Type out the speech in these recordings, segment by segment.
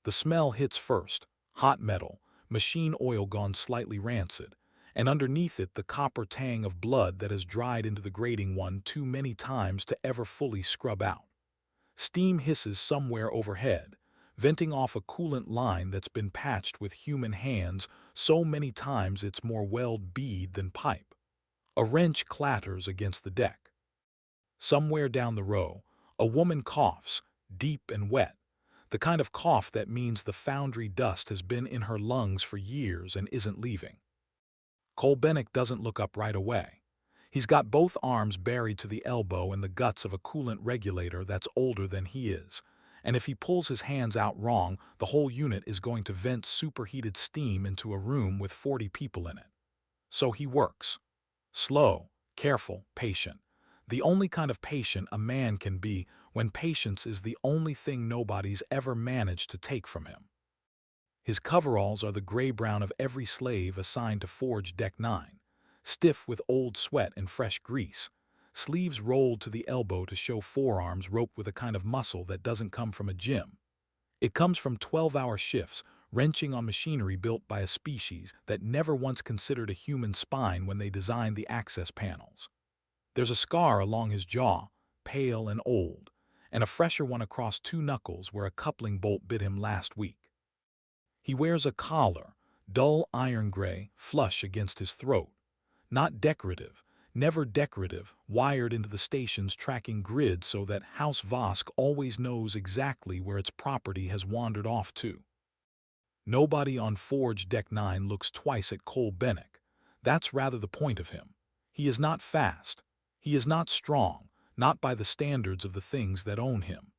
The smell hits first, hot metal, machine oil gone slightly rancid, and underneath it the copper tang of blood that has dried into the grating one too many times to ever fully scrub out. Steam hisses somewhere overhead, venting off a coolant line that's been patched with human hands so many times it's more weld bead than pipe. A wrench clatters against the deck. Somewhere down the row, a woman coughs, deep and wet, the kind of cough that means the foundry dust has been in her lungs for years and isn't leaving. Cole Bennick doesn't look up right away. He's got both arms buried to the elbow in the guts of a coolant regulator that's older than he is, and if he pulls his hands out wrong, the whole unit is going to vent superheated steam into a room with 40 people in it. So he works. Slow, careful, patient. The only kind of patient a man can be when patience is the only thing nobody's ever managed to take from him. His coveralls are the gray-brown of every slave assigned to Forge Deck 9, stiff with old sweat and fresh grease, sleeves rolled to the elbow to show forearms roped with a kind of muscle that doesn't come from a gym. It comes from 12-hour shifts, wrenching on machinery built by a species that never once considered a human spine when they designed the access panels. There's a scar along his jaw, pale and old, and a fresher one across 2 knuckles where a coupling bolt bit him last week. He wears a collar, dull iron gray, flush against his throat. Not decorative, never decorative, wired into the station's tracking grid so that House Vosk always knows exactly where its property has wandered off to. Nobody on Forge Deck 9 looks twice at Cole Bennick. That's rather the point of him. He is not fast. He is not strong, not by the standards of the things that own him.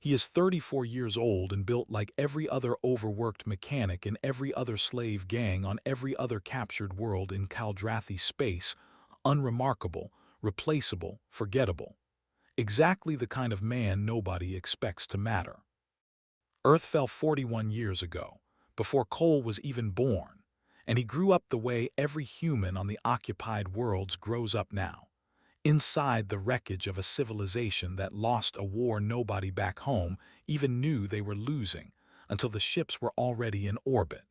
He is 34 years old and built like every other overworked mechanic in every other slave gang on every other captured world in Caldrathi space, unremarkable, replaceable, forgettable. Exactly the kind of man nobody expects to matter. Earth fell 41 years ago, before Cole was even born, and he grew up the way every human on the occupied worlds grows up now. Inside the wreckage of a civilization that lost a war nobody back home even knew they were losing until the ships were already in orbit.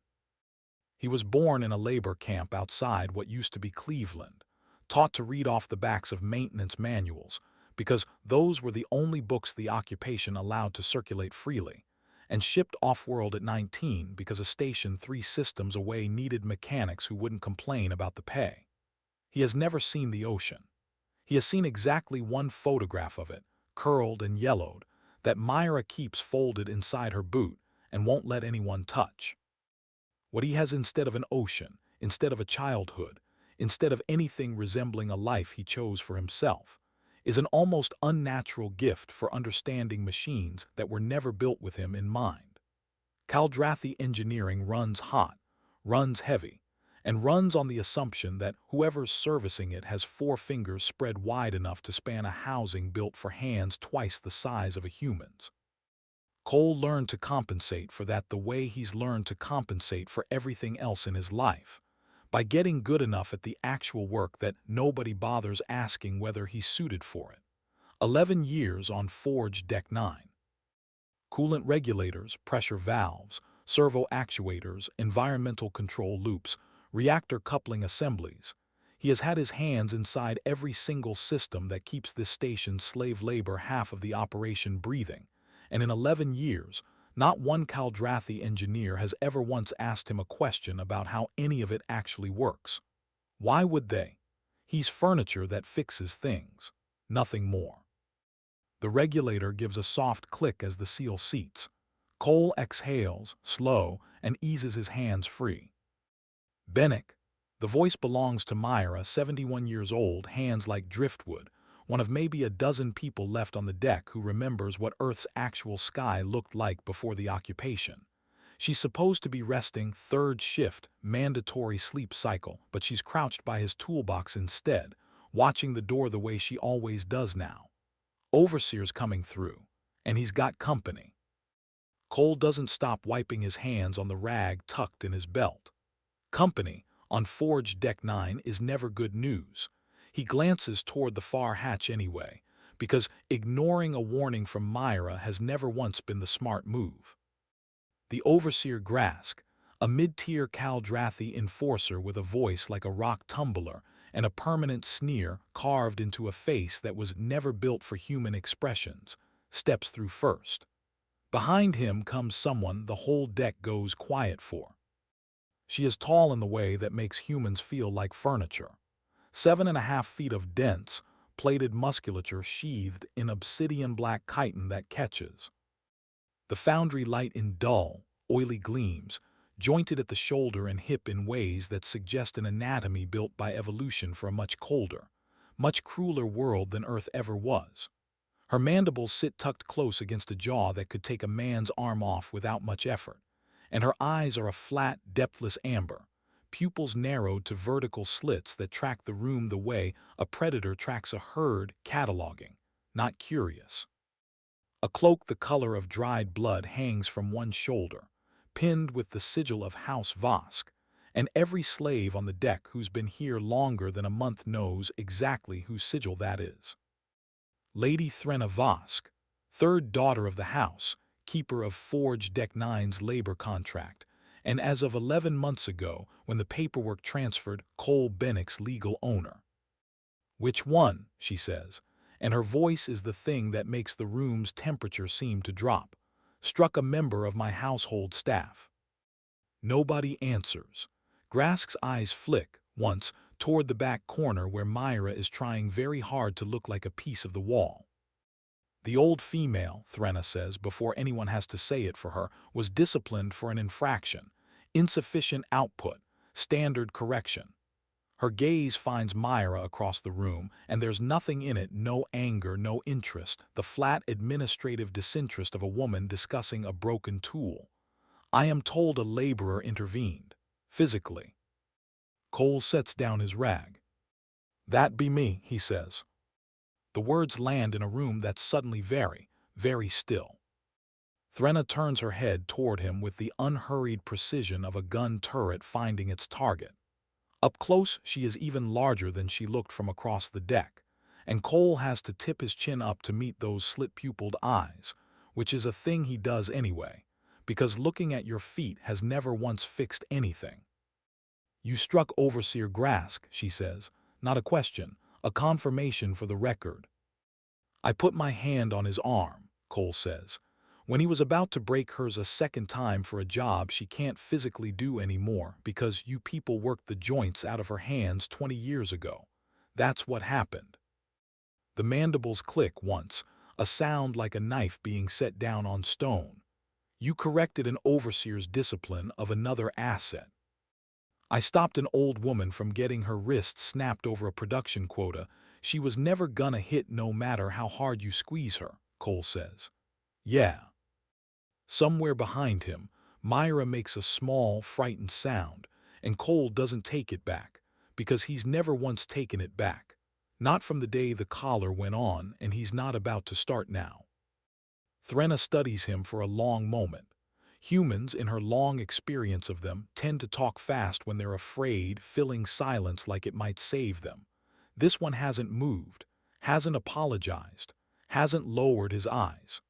He was born in a labor camp outside what used to be Cleveland, taught to read off the backs of maintenance manuals because those were the only books the occupation allowed to circulate freely, and shipped off-world at 19 because a station 3 systems away needed mechanics who wouldn't complain about the pay. He has never seen the ocean. He has seen exactly one photograph of it, curled and yellowed, that Myra keeps folded inside her boot and won't let anyone touch. What he has instead of an ocean, instead of a childhood, instead of anything resembling a life he chose for himself, is an almost unnatural gift for understanding machines that were never built with him in mind. Caldrathi engineering runs hot, runs heavy, and runs on the assumption that whoever's servicing it has 4 fingers spread wide enough to span a housing built for hands twice the size of a human's. Cole learned to compensate for that the way he's learned to compensate for everything else in his life, by getting good enough at the actual work that nobody bothers asking whether he's suited for it. 11 years on Forge Deck 9. Coolant regulators, pressure valves, servo actuators, environmental control loops, reactor coupling assemblies. He has had his hands inside every single system that keeps this station's slave labor half of the operation breathing, and in 11 years, not one Caldrathi engineer has ever once asked him a question about how any of it actually works. Why would they? He's furniture that fixes things, nothing more. The regulator gives a soft click as the seal seats. Cole exhales, slow, and eases his hands free. Bennick. The voice belongs to Myra, 71 years old, hands like driftwood, one of maybe a dozen people left on the deck who remembers what Earth's actual sky looked like before the occupation. She's supposed to be resting, 3rd shift, mandatory sleep cycle, but she's crouched by his toolbox instead, watching the door the way she always does now. Overseer's coming through, and he's got company. Cole doesn't stop wiping his hands on the rag tucked in his belt. Company, on Forge Deck 9, is never good news. He glances toward the far hatch anyway, because ignoring a warning from Myra has never once been the smart move. The overseer Grask, a mid-tier Kaldrathi enforcer with a voice like a rock tumbler and a permanent sneer carved into a face that was never built for human expressions, steps through first. Behind him comes someone the whole deck goes quiet for. She is tall in the way that makes humans feel like furniture. 7.5 feet of dense, plated musculature sheathed in obsidian-black chitin that catches. The foundry light in dull, oily gleams, jointed at the shoulder and hip in ways that suggest an anatomy built by evolution for a much colder, much crueler world than Earth ever was. Her mandibles sit tucked close against a jaw that could take a man's arm off without much effort, and her eyes are a flat, depthless amber, pupils narrowed to vertical slits that track the room the way a predator tracks a herd, cataloging, not curious. A cloak the color of dried blood hangs from one shoulder, pinned with the sigil of House Vosk, and every slave on the deck who's been here longer than a month knows exactly whose sigil that is. Lady Threnna Vosk, third daughter of the house, keeper of Forge Deck 9's labor contract, and as of 11 months ago, when the paperwork transferred, Cole Bennick's legal owner. "Which one?" she says, and her voice is the thing that makes the room's temperature seem to drop. "Struck a member of my household staff." Nobody answers. Grask's eyes flick, once, toward the back corner where Myra is trying very hard to look like a piece of the wall. "The old female," Threnna says before anyone has to say it for her, "was disciplined for an infraction. Insufficient output. Standard correction." Her gaze finds Myra across the room, and there's nothing in it, no anger, no interest, the flat administrative disinterest of a woman discussing a broken tool. "I am told a laborer intervened. Physically." Cole sets down his rag. "That be me," he says. The words land in a room that's suddenly very, very still. Threnna turns her head toward him with the unhurried precision of a gun turret finding its target. Up close, she is even larger than she looked from across the deck, and Cole has to tip his chin up to meet those slit-pupiled eyes, which is a thing he does anyway, because looking at your feet has never once fixed anything. "You struck Overseer Grask," she says, not a question, a confirmation for the record. "I put my hand on his arm," Cole says, "when he was about to break hers a second time for a job she can't physically do anymore because you people worked the joints out of her hands 20 years ago. That's what happened." The mandibles click once, a sound like a knife being set down on stone. "You corrected an overseer's discipline of another asset." "I stopped an old woman from getting her wrist snapped over a production quota. She was never gonna hit no matter how hard you squeeze her," Cole says. "Yeah." Somewhere behind him, Myra makes a small, frightened sound, and Cole doesn't take it back, because he's never once taken it back. Not from the day the collar went on, and he's not about to start now. Threnna studies him for a long moment. Humans, in her long experience of them, tend to talk fast when they're afraid, filling silence like it might save them. This one hasn't moved, hasn't apologized, hasn't lowered his eyes.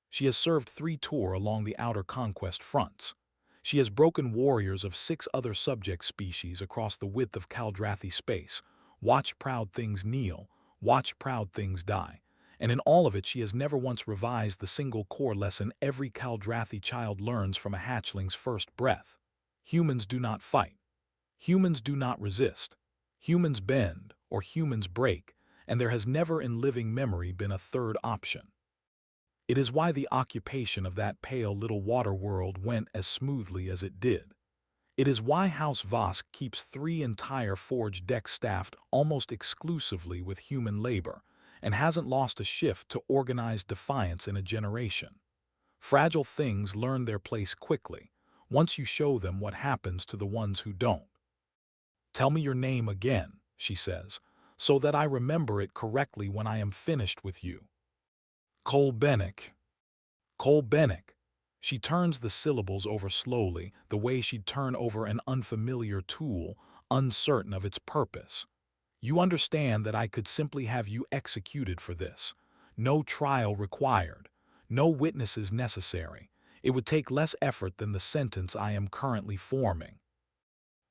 She has served 3 tours along the outer conquest fronts. She has broken warriors of 6 other subject species across the width of Kaldrathi space, watched proud things kneel, watched proud things die, and in all of it she has never once revised the single core lesson every Kaldrathi child learns from a hatchling's first breath. Humans do not fight. Humans do not resist. Humans bend, or humans break, and there has never in living memory been a third option. It is why the occupation of that pale little water world went as smoothly as it did. It is why House Vosk keeps 3 entire Forge decks staffed almost exclusively with human labor, and hasn't lost a shift to organized defiance in a generation. Fragile things learn their place quickly, once you show them what happens to the ones who don't. "Tell me your name again," she says, "so that I remember it correctly when I am finished with you." "Cole Bennick." "Cole Bennick." She turns the syllables over slowly, the way she'd turn over an unfamiliar tool, uncertain of its purpose. "You understand that I could simply have you executed for this. No trial required. No witnesses necessary. It would take less effort than the sentence I am currently forming.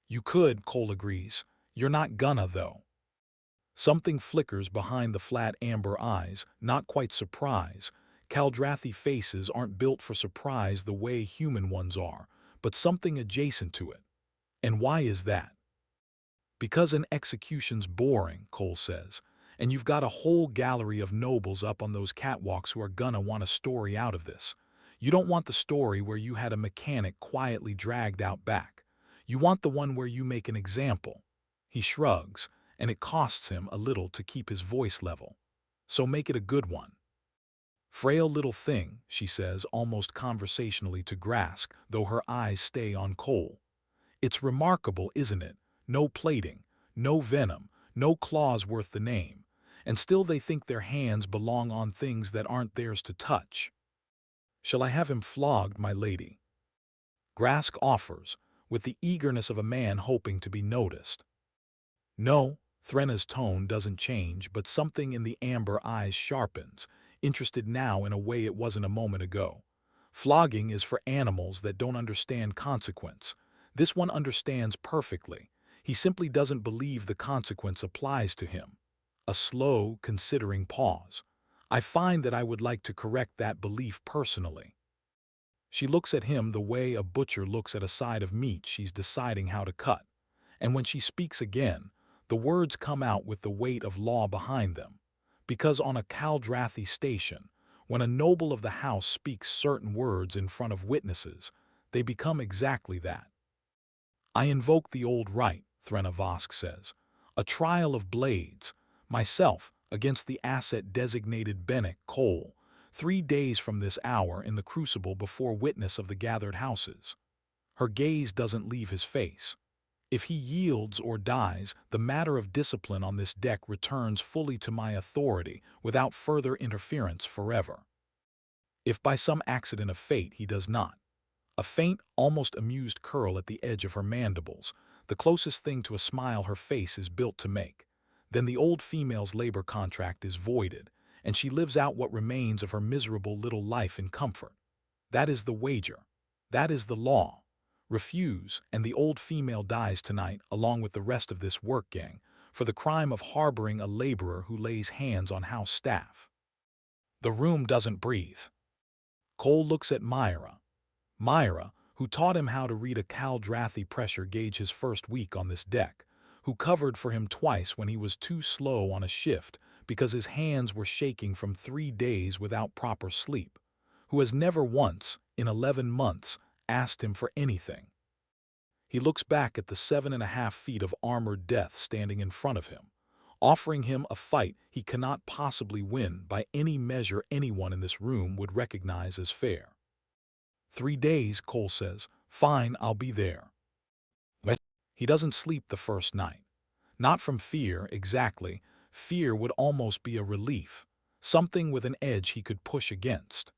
You could, Cole agrees. You're not gonna, though. Something flickers behind the flat amber eyes, not quite surprise. Caldrathi faces aren't built for surprise the way human ones are, but something adjacent to it. And why is that? Because an execution's boring, Cole says, and you've got a whole gallery of nobles up on those catwalks who are gonna want a story out of this. You don't want the story where you had a mechanic quietly dragged out back. You want the one where you make an example. He shrugs, and it costs him a little to keep his voice level. So make it a good one. Frail little thing, she says almost conversationally to Grask, though her eyes stay on Cole. It's remarkable, isn't it? No plating, no venom, no claws worth the name, and still they think their hands belong on things that aren't theirs to touch. Shall I have him flogged, my lady? Grask offers, with the eagerness of a man hoping to be noticed. No, Threna's tone doesn't change, but something in the amber eyes sharpens, interested now in a way it wasn't a moment ago. Flogging is for animals that don't understand consequence. This one understands perfectly. He simply doesn't believe the consequence applies to him. A slow, considering pause. I find that I would like to correct that belief personally. She looks at him the way a butcher looks at a side of meat she's deciding how to cut. And when she speaks again, the words come out with the weight of law behind them. Because on a Caldrathi station, when a noble of the house speaks certain words in front of witnesses, they become exactly that. I invoke the old right, Threna Vosk says. A trial of blades, myself against the asset-designated Bennett Cole, 3 days from this hour in the crucible before witness of the gathered houses. Her gaze doesn't leave his face. If he yields or dies, the matter of discipline on this deck returns fully to my authority without further interference forever. If by some accident of fate he does not, a faint, almost amused curl at the edge of her mandibles, the closest thing to a smile her face is built to make, then the old female's labor contract is voided, and she lives out what remains of her miserable little life in comfort. That is the wager. That is the law. Refuse, and the old female dies tonight along with the rest of this work gang for the crime of harboring a laborer who lays hands on house staff. The room doesn't breathe. Cole looks at Myra. Myra, who taught him how to read a Caldrathi pressure gauge his first week on this deck, who covered for him twice when he was too slow on a shift because his hands were shaking from 3 days without proper sleep, who has never once, in 11 months, asked him for anything. He looks back at the 7.5 feet of armored death standing in front of him, offering him a fight he cannot possibly win by any measure anyone in this room would recognize as fair. 3 days, Cole says. Fine, I'll be there. He doesn't sleep the first night. Not from fear, exactly. Fear would almost be a relief, something with an edge he could push against.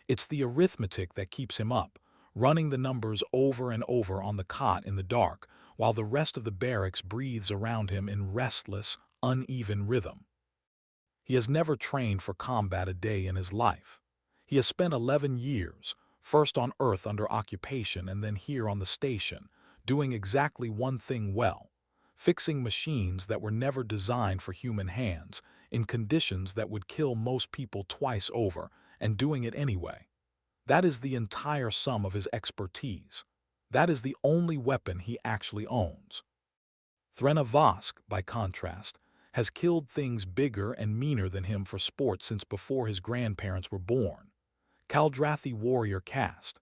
It's the arithmetic that keeps him up, running the numbers over and over on the cot in the dark, while the rest of the barracks breathes around him in restless, uneven rhythm. He has never trained for combat a day in his life. He has spent 11 years, first on Earth under occupation and then here on the station, doing exactly one thing well, fixing machines that were never designed for human hands, in conditions that would kill most people twice over, and doing it anyway. That is the entire sum of his expertise. That is the only weapon he actually owns. Threna Vosk, by contrast, has killed things bigger and meaner than him for sport since before his grandparents were born. Caldrathi warrior caste,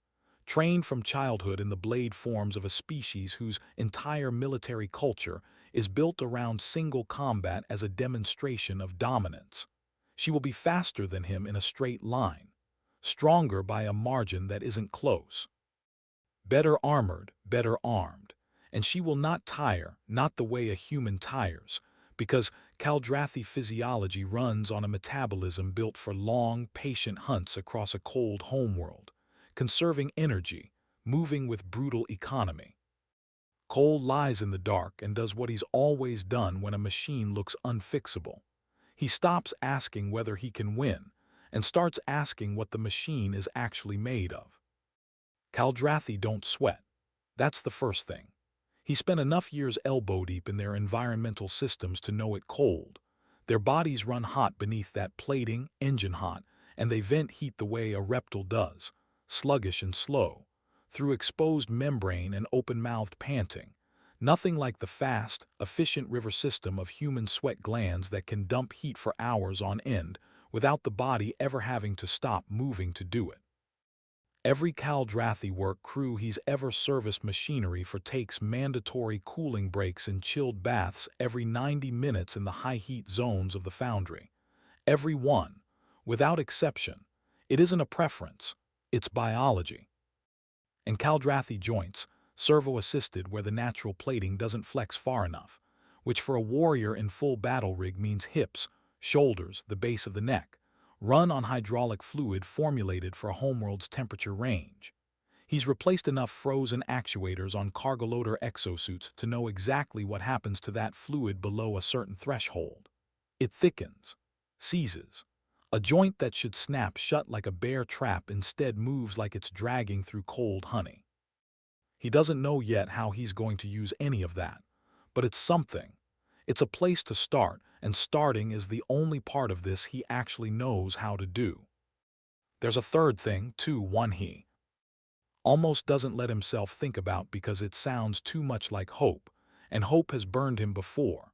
trained from childhood in the blade forms of a species whose entire military culture is built around single combat as a demonstration of dominance. She will be faster than him in a straight line, stronger by a margin that isn't close. Better armored, better armed, and she will not tire, not the way a human tires, because Caldrathi physiology runs on a metabolism built for long, patient hunts across a cold homeworld, conserving energy, moving with brutal economy. Cole lies in the dark and does what he's always done when a machine looks unfixable. He stops asking whether he can win and starts asking what the machine is actually made of. Kaldrathi don't sweat. That's the first thing. He spent enough years elbow-deep in their environmental systems to know it cold. Their bodies run hot beneath that plating, engine hot, and they vent heat the way a reptile does, sluggish and slow, through exposed membrane and open-mouthed panting. Nothing like the fast, efficient river system of human sweat glands that can dump heat for hours on end without the body ever having to stop moving to do it. Every Kaldrathi work crew he's ever serviced machinery for takes mandatory cooling breaks and chilled baths every 90 minutes in the high-heat zones of the foundry. Every one, without exception. It isn't a preference, it's biology. And Kaldrathi joints, servo-assisted where the natural plating doesn't flex far enough, which for a warrior in full battle rig means hips, shoulders, the base of the neck, run on hydraulic fluid formulated for a homeworld's temperature range. He's replaced enough frozen actuators on cargo loader exosuits to know exactly what happens to that fluid below a certain threshold. It thickens, seizes. A joint that should snap shut like a bear trap instead moves like it's dragging through cold honey. He doesn't know yet how he's going to use any of that, but it's something. It's a place to start, and starting is the only part of this he actually knows how to do. There's a third thing, too, one he almost doesn't let himself think about because it sounds too much like hope, and hope has burned him before.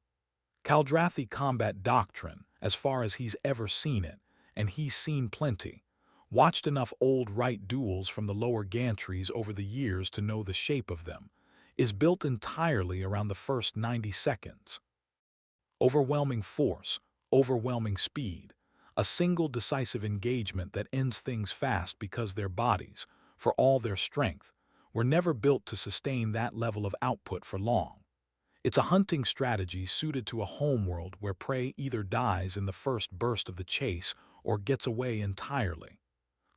Kaldrathi combat doctrine, as far as he's ever seen it, and he's seen plenty, watched enough old right duels from the lower gantries over the years to know the shape of them, is built entirely around the first 90 seconds. Overwhelming force, overwhelming speed, a single decisive engagement that ends things fast because their bodies, for all their strength, were never built to sustain that level of output for long. It's a hunting strategy suited to a homeworld where prey either dies in the first burst of the chase or gets away entirely.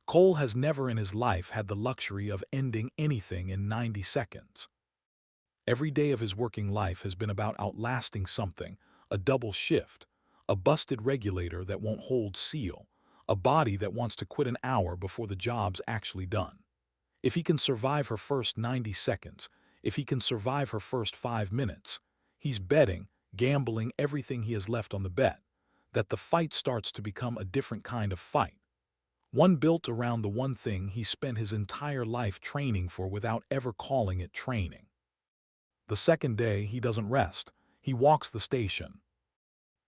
Cole has never in his life had the luxury of ending anything in 90 seconds. Every day of his working life has been about outlasting something, a double shift, a busted regulator that won't hold seal, a body that wants to quit an hour before the job's actually done. If he can survive her first 90 seconds, if he can survive her first 5 minutes, he's betting, gambling everything he has left on the bet, that the fight starts to become a different kind of fight. One built around the one thing he spent his entire life training for without ever calling it training. The second day, he doesn't rest. He walks the station.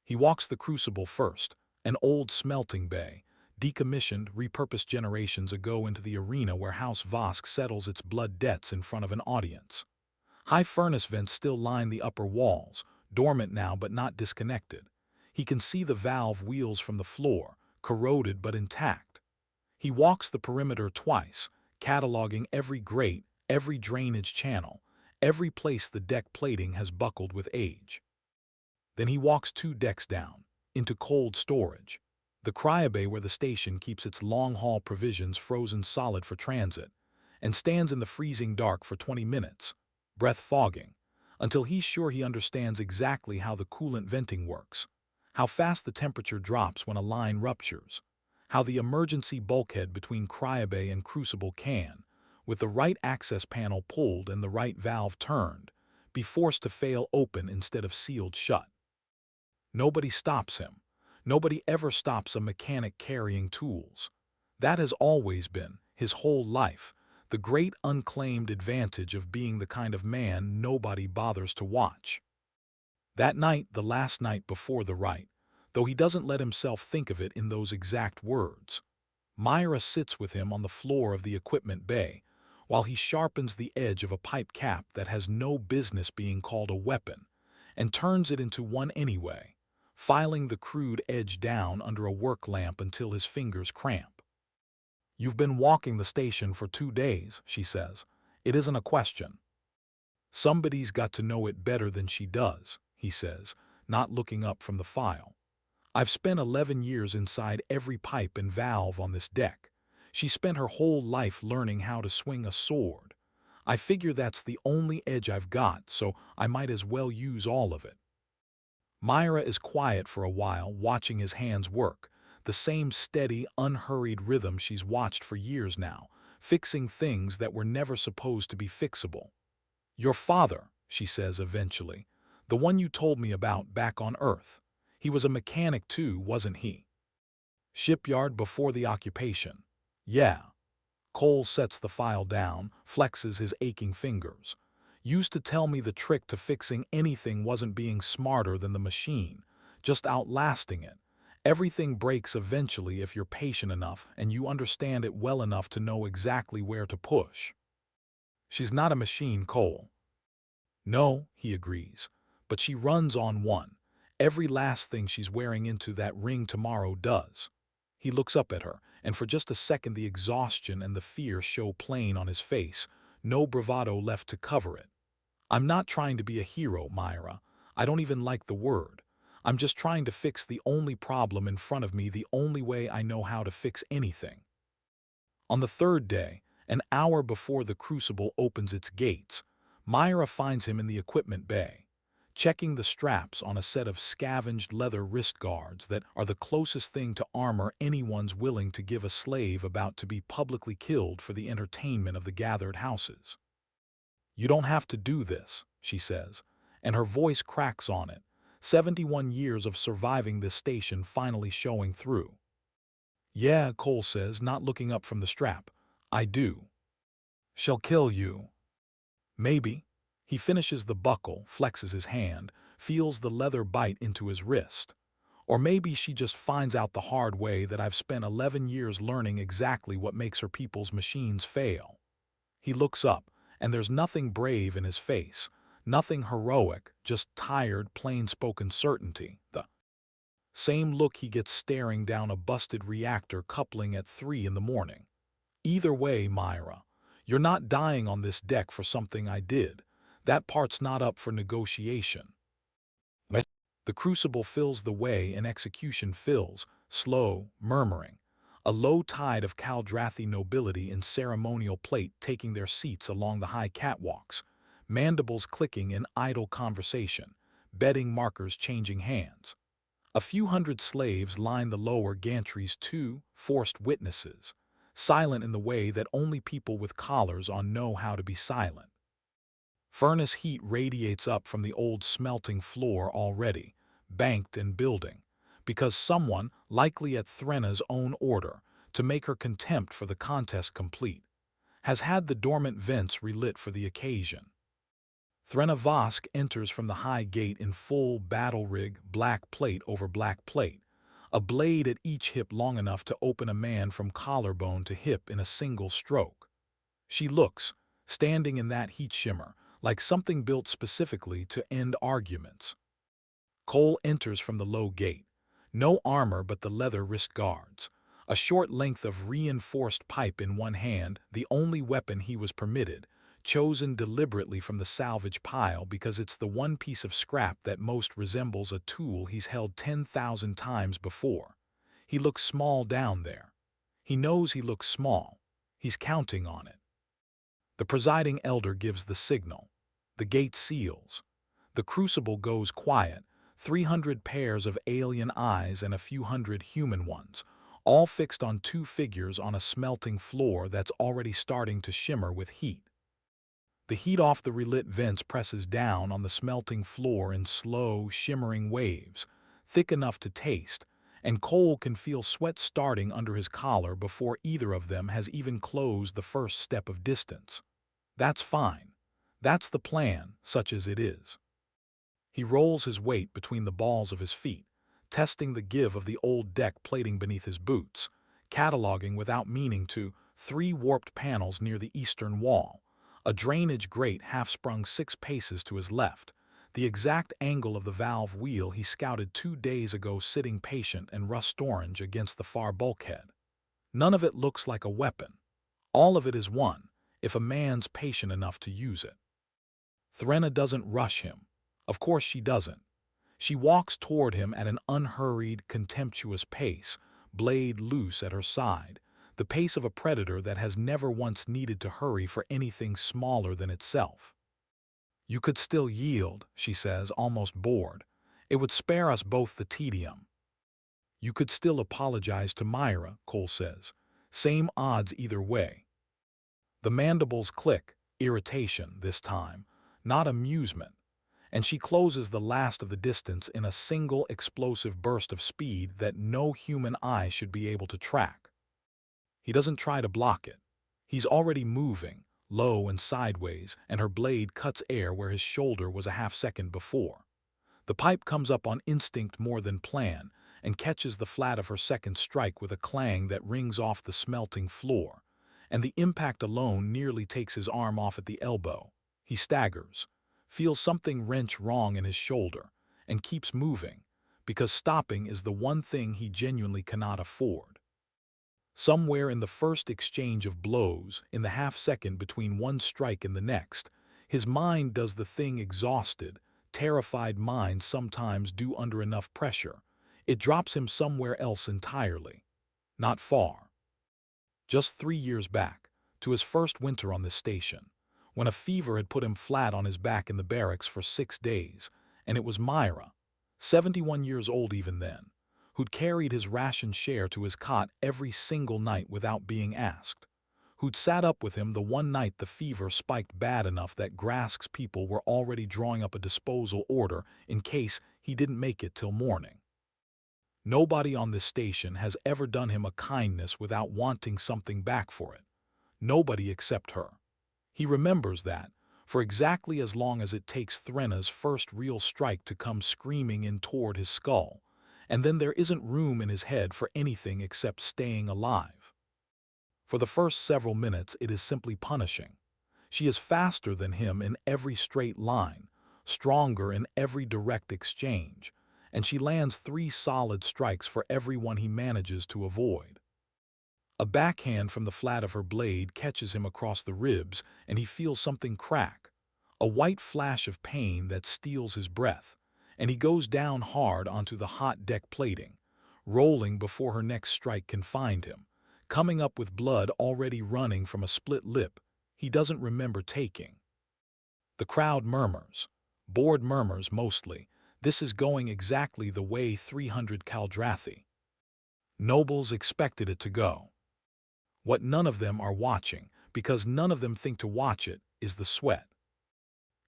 He walks the crucible first, an old smelting bay, decommissioned, repurposed generations ago into the arena where House Vosk settles its blood debts in front of an audience. High furnace vents still line the upper walls, dormant now but not disconnected. He can see the valve wheels from the floor, corroded but intact. He walks the perimeter twice, cataloging every grate, every drainage channel, every place the deck plating has buckled with age. Then he walks 2 decks down, into cold storage, the cryobay where the station keeps its long-haul provisions frozen solid for transit, and stands in the freezing dark for 20 minutes, breath fogging, until he's sure he understands exactly how the coolant venting works, how fast the temperature drops when a line ruptures, how the emergency bulkhead between cryobay and crucible can, with the right access panel pulled and the right valve turned, be forced to fail open instead of sealed shut. Nobody stops him. Nobody ever stops a mechanic carrying tools. That has always been, his whole life, the great unclaimed advantage of being the kind of man nobody bothers to watch. That night, the last night before the rite, though he doesn't let himself think of it in those exact words, Myra sits with him on the floor of the equipment bay while he sharpens the edge of a pipe cap that has no business being called a weapon and turns it into one anyway, filing the crude edge down under a work lamp until his fingers cramp. "You've been walking the station for 2 days," she says. "It isn't a question." "Somebody's got to know it better than she does," he says, not looking up from the file. "I've spent 11 years inside every pipe and valve on this deck. She spent her whole life learning how to swing a sword. I figure that's the only edge I've got, so I might as well use all of it." Myra is quiet for a while, watching his hands work, the same steady, unhurried rhythm she's watched for years now, fixing things that were never supposed to be fixable. "Your father," she says eventually, "the one you told me about back on Earth. He was a mechanic too, wasn't he?" "Shipyard before the occupation." "Yeah." Cole sets the file down, flexes his aching fingers. "Used to tell me the trick to fixing anything wasn't being smarter than the machine, just outlasting it. Everything breaks eventually if you're patient enough and you understand it well enough to know exactly where to push." "She's not a machine, Cole." "No," he agrees, "but she runs on one. Every last thing she's wearing into that ring tomorrow does." He looks up at her, and for just a second the exhaustion and the fear show plain on his face, no bravado left to cover it. "I'm not trying to be a hero, Myra. I don't even like the word. I'm just trying to fix the only problem in front of me the only way I know how to fix anything." On the third day, an hour before the Crucible opens its gates, Myra finds him in the equipment bay, checking the straps on a set of scavenged leather wrist guards that are the closest thing to armor anyone's willing to give a slave about to be publicly killed for the entertainment of the gathered houses. "You don't have to do this," she says, and her voice cracks on it, 71 years of surviving this station finally showing through. "Yeah," Cole says, not looking up from the strap. "I do." "She'll kill you." "Maybe." He finishes the buckle, flexes his hand, feels the leather bite into his wrist. "Or maybe she just finds out the hard way that I've spent 11 years learning exactly what makes her people's machines fail." He looks up, and there's nothing brave in his face, nothing heroic, just tired, plain-spoken certainty. The same look he gets staring down a busted reactor coupling at 3 in the morning. "Either way, Myra, you're not dying on this deck for something I did. That part's not up for negotiation." The Crucible fills the way and execution fills, slow, murmuring. A low tide of Caldrathi nobility in ceremonial plate taking their seats along the high catwalks, mandibles clicking in idle conversation, betting markers changing hands. A few hundred slaves line the lower gantries too, forced witnesses, silent in the way that only people with collars on know how to be silent. Furnace heat radiates up from the old smelting floor already, banked and building, because someone, likely at Threna's own order, to make her contempt for the contest complete, has had the dormant vents relit for the occasion. Threna Vosk enters from the high gate in full battle rig, black plate over black plate, a blade at each hip long enough to open a man from collarbone to hip in a single stroke. She looks, standing in that heat shimmer, like something built specifically to end arguments. Cole enters from the low gate. No armor but the leather wrist guards. A short length of reinforced pipe in one hand, the only weapon he was permitted, chosen deliberately from the salvage pile because it's the one piece of scrap that most resembles a tool he's held 10,000 times before. He looks small down there. He knows he looks small. He's counting on it. The presiding elder gives the signal. The gate seals. The Crucible goes quiet, 300 pairs of alien eyes and a few hundred human ones, all fixed on two figures on a smelting floor that's already starting to shimmer with heat. The heat off the relit vents presses down on the smelting floor in slow, shimmering waves, thick enough to taste, and Cole can feel sweat starting under his collar before either of them has even closed the first step of distance. That's fine. That's the plan, such as it is. He rolls his weight between the balls of his feet, testing the give of the old deck plating beneath his boots, cataloging without meaning to 3 warped panels near the eastern wall, a drainage grate half-sprung 6 paces to his left, the exact angle of the valve wheel he scouted 2 days ago sitting patient and rust-orange against the far bulkhead. None of it looks like a weapon. All of it is one, if a man's patient enough to use it. Threna doesn't rush him. Of course she doesn't. She walks toward him at an unhurried, contemptuous pace, blade loose at her side, the pace of a predator that has never once needed to hurry for anything smaller than itself. "You could still yield," she says, almost bored. "It would spare us both the tedium." "You could still apologize to Myra," Cole says. "Same odds either way." The mandibles click, irritation this time, not amusement, and she closes the last of the distance in a single explosive burst of speed that no human eye should be able to track. He doesn't try to block it. He's already moving, low and sideways, and her blade cuts air where his shoulder was a half-second before. The pipe comes up on instinct more than plan and catches the flat of her second strike with a clang that rings off the smelting floor, and the impact alone nearly takes his arm off at the elbow. He staggers, feels something wrench wrong in his shoulder, and keeps moving, because stopping is the one thing he genuinely cannot afford. Somewhere in the first exchange of blows, in the half-second between one strike and the next, his mind does the thing exhausted, terrified minds sometimes do under enough pressure. It drops him somewhere else entirely. Not far. Just 3 years back, to his first winter on the station, when a fever had put him flat on his back in the barracks for 6 days, and it was Myra, 71 years old even then, who'd carried his ration share to his cot every single night without being asked, who'd sat up with him the one night the fever spiked bad enough that Grask's people were already drawing up a disposal order in case he didn't make it till morning. Nobody on this station has ever done him a kindness without wanting something back for it. Nobody except her. He remembers that, for exactly as long as it takes Threna's first real strike to come screaming in toward his skull, and then there isn't room in his head for anything except staying alive. For the first several minutes it is simply punishing. She is faster than him in every straight line, stronger in every direct exchange, and she lands 3 solid strikes for every one he manages to avoid. A backhand from the flat of her blade catches him across the ribs, and he feels something crack, a white flash of pain that steals his breath, and he goes down hard onto the hot deck plating, rolling before her next strike can find him, coming up with blood already running from a split lip he doesn't remember taking. The crowd murmurs, bored murmurs mostly. This is going exactly the way 300 Caldrathi. Nobles expected it to go. What none of them are watching, because none of them think to watch it, is the sweat.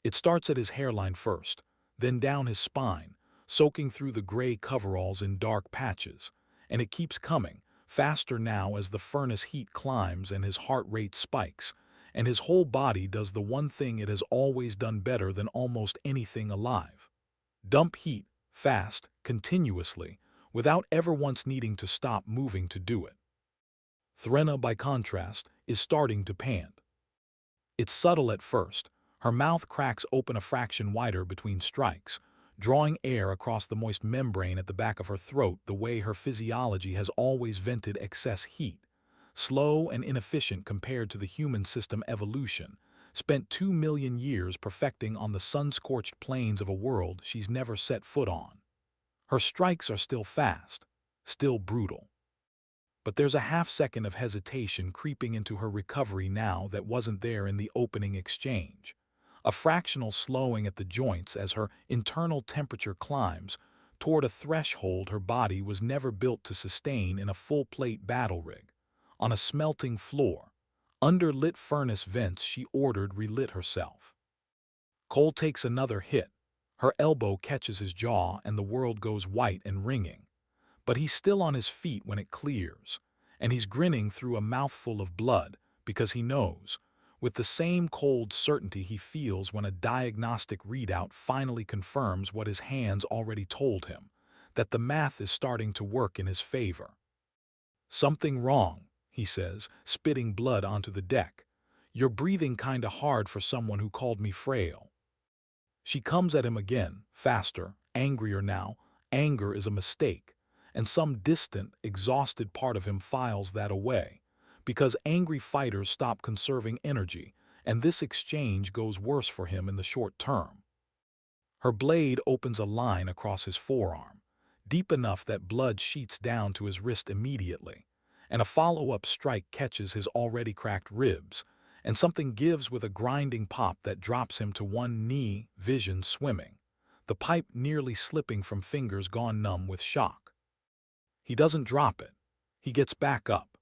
It starts at his hairline first, then down his spine, soaking through the gray coveralls in dark patches, and it keeps coming, faster now as the furnace heat climbs and his heart rate spikes, and his whole body does the one thing it has always done better than almost anything alive. Dump heat, fast, continuously, without ever once needing to stop moving to do it. Threna, by contrast, is starting to pant. It's subtle at first. Her mouth cracks open a fraction wider between strikes, drawing air across the moist membrane at the back of her throat the way her physiology has always vented excess heat, slow and inefficient compared to the human system evolution, spent 2 million years perfecting on the sun-scorched plains of a world she's never set foot on. Her strikes are still fast, still brutal. But there's a half-second of hesitation creeping into her recovery now that wasn't there in the opening exchange. A fractional slowing at the joints as her internal temperature climbs toward a threshold her body was never built to sustain in a full-plate battle rig. On a smelting floor, under lit furnace vents she ordered relit herself. Cole takes another hit. Her elbow catches his jaw and the world goes white and ringing. But he's still on his feet when it clears, and he's grinning through a mouthful of blood because he knows, with the same cold certainty he feels when a diagnostic readout finally confirms what his hands already told him, that the math is starting to work in his favor. "Something wrong," he says, spitting blood onto the deck. "You're breathing kinda hard for someone who called me frail." She comes at him again, faster, angrier now. Anger is a mistake, and some distant, exhausted part of him files that away, because angry fighters stop conserving energy, and this exchange goes worse for him in the short term. Her blade opens a line across his forearm, deep enough that blood sheets down to his wrist immediately, and a follow-up strike catches his already cracked ribs, and something gives with a grinding pop that drops him to one knee, vision swimming, the pipe nearly slipping from fingers gone numb with shock. He doesn't drop it. He gets back up,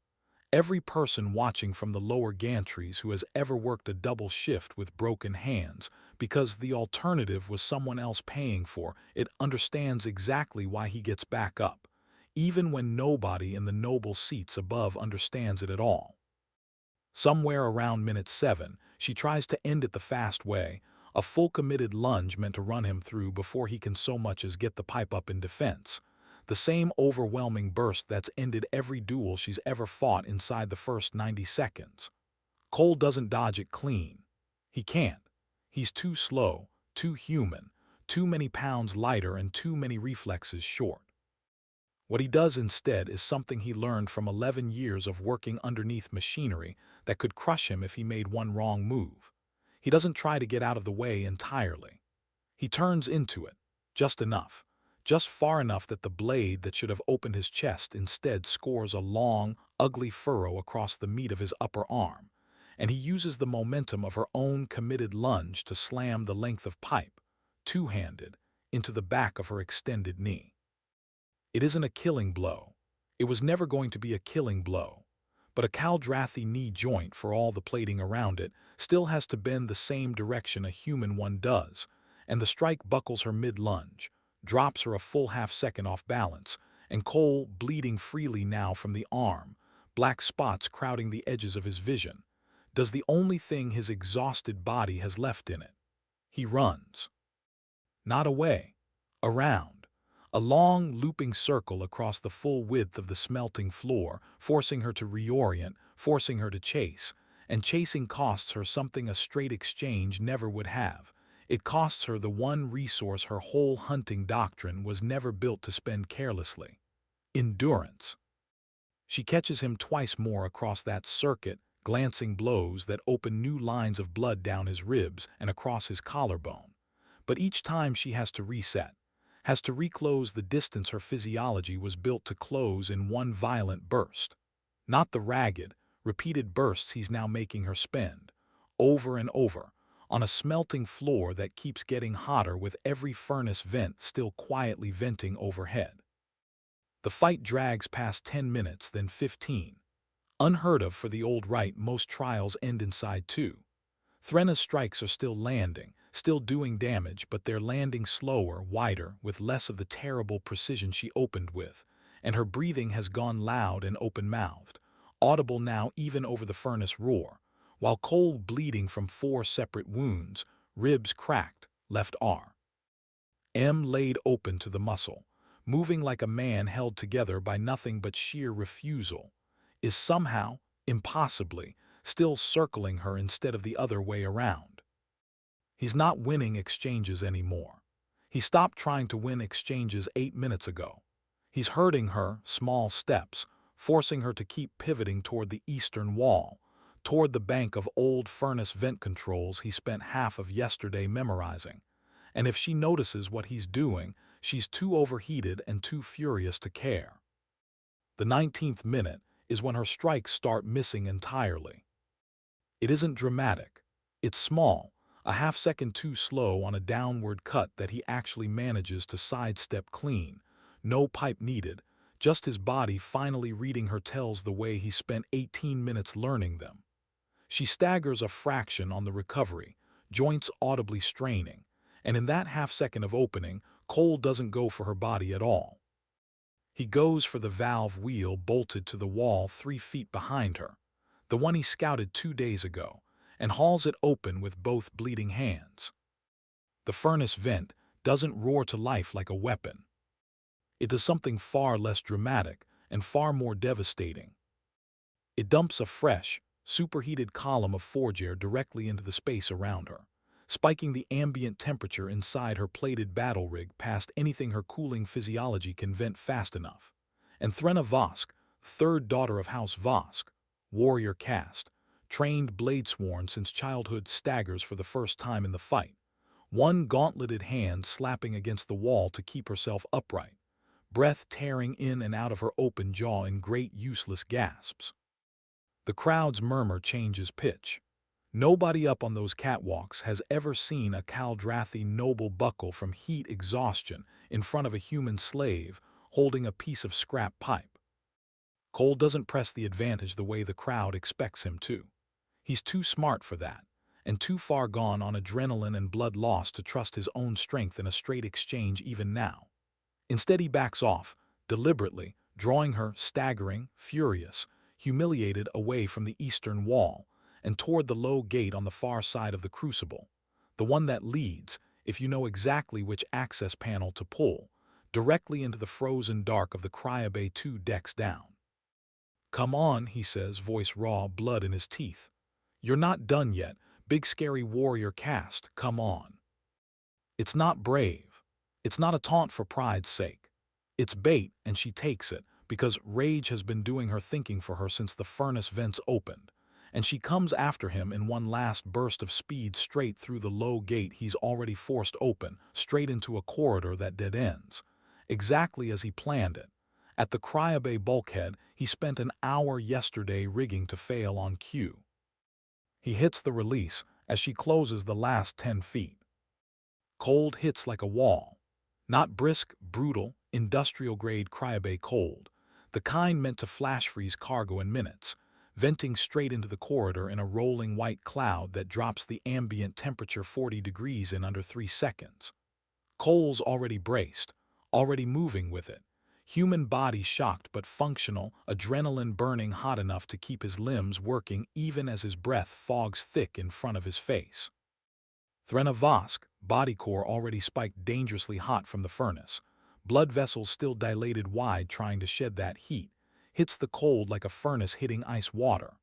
Every person watching from the lower gantries who has ever worked a double shift with broken hands, because the alternative was someone else paying for it, understands exactly why he gets back up, even when nobody in the noble seats above understands it at all. Somewhere around minute 7, she tries to end it the fast way, a full committed lunge meant to run him through before he can so much as get the pipe up in defense. The same overwhelming burst that's ended every duel she's ever fought inside the first 90 seconds. Cole doesn't dodge it clean. He can't. He's too slow, too human, too many pounds lighter and too many reflexes short. What he does instead is something he learned from 11 years of working underneath machinery that could crush him if he made one wrong move. He doesn't try to get out of the way entirely. He turns into it, just enough, just far enough that the blade that should have opened his chest instead scores a long, ugly furrow across the meat of his upper arm, and he uses the momentum of her own committed lunge to slam the length of pipe, two-handed, into the back of her extended knee. It isn't a killing blow. It was never going to be a killing blow. But a Caldrathi knee joint, for all the plating around it, still has to bend the same direction a human one does, and the strike buckles her mid-lunge, drops her a full half-second off balance, and Cole, bleeding freely now from the arm, black spots crowding the edges of his vision, does the only thing his exhausted body has left in it. He runs. Not away. Around. A long, looping circle across the full width of the smelting floor, forcing her to reorient, forcing her to chase. And chasing costs her something a straight exchange never would have. It costs her the one resource her whole hunting doctrine was never built to spend carelessly: endurance. She catches him twice more across that circuit, glancing blows that open new lines of blood down his ribs and across his collarbone. But each time she has to reset, has to reclose the distance her physiology was built to close in one violent burst. Not the ragged, repeated bursts he's now making her spend, over and over, on a smelting floor that keeps getting hotter with every furnace vent still quietly venting overhead. The fight drags past 10 minutes, then 15. Unheard of for the old right, most trials end inside 2. Threnna's strikes are still landing, still doing damage, but they're landing slower, wider, with less of the terrible precision she opened with, and her breathing has gone loud and open-mouthed, audible now even over the furnace roar, while Cole, bleeding from 4 separate wounds, ribs cracked, left arm laid open to the muscle, moving like a man held together by nothing but sheer refusal, is somehow, impossibly, still circling her instead of the other way around. He's not winning exchanges anymore. He stopped trying to win exchanges 8 minutes ago. He's hurting her, small steps, forcing her to keep pivoting toward the eastern wall, toward the bank of old furnace vent controls he spent half of yesterday memorizing. And if she notices what he's doing, she's too overheated and too furious to care. The 19th minute is when her strikes start missing entirely. It isn't dramatic. It's small, a half-second too slow on a downward cut that he actually manages to sidestep clean. No pipe needed, just his body finally reading her tells the way he spent 18 minutes learning them. She staggers a fraction on the recovery, joints audibly straining, and in that half-second of opening, Cole doesn't go for her body at all. He goes for the valve wheel bolted to the wall 3 feet behind her, the one he scouted 2 days ago, and hauls it open with both bleeding hands. The furnace vent doesn't roar to life like a weapon. It does something far less dramatic and far more devastating. It dumps a fresh, superheated column of forge air directly into the space around her, spiking the ambient temperature inside her plated battle rig past anything her cooling physiology can vent fast enough. And Threnna Vosk, third daughter of House Vosk, warrior caste, trained bladesworn since childhood, staggers for the first time in the fight, one gauntleted hand slapping against the wall to keep herself upright, breath tearing in and out of her open jaw in great useless gasps. The crowd's murmur changes pitch. Nobody up on those catwalks has ever seen a Caldrathi noble buckle from heat exhaustion in front of a human slave holding a piece of scrap pipe. Cole doesn't press the advantage the way the crowd expects him to. He's too smart for that, and too far gone on adrenaline and blood loss to trust his own strength in a straight exchange even now. Instead he backs off, deliberately, drawing her, staggering, furious, humiliated away from the eastern wall, and toward the low gate on the far side of the crucible, the one that leads, if you know exactly which access panel to pull, directly into the frozen dark of the cryobay 2 decks down. "Come on," he says, voice raw, blood in his teeth. "You're not done yet, big scary warrior cast, come on." It's not brave. It's not a taunt for pride's sake. It's bait, and she takes it, because rage has been doing her thinking for her since the furnace vents opened, and she comes after him in one last burst of speed straight through the low gate he's already forced open, straight into a corridor that dead ends, exactly as he planned it. At the cryobay bulkhead, he spent an hour yesterday rigging to fail on cue. He hits the release as she closes the last 10 feet. Cold hits like a wall. Not brisk, brutal, industrial-grade cryobay cold, the kind meant to flash-freeze cargo in minutes, venting straight into the corridor in a rolling white cloud that drops the ambient temperature 40 degrees in under 3 seconds. Cole's already braced, already moving with it. Human body shocked but functional, adrenaline burning hot enough to keep his limbs working even as his breath fogs thick in front of his face. Threna Vosk, body core already spiked dangerously hot from the furnace, blood vessels still dilated wide trying to shed that heat, hits the cold like a furnace hitting ice water.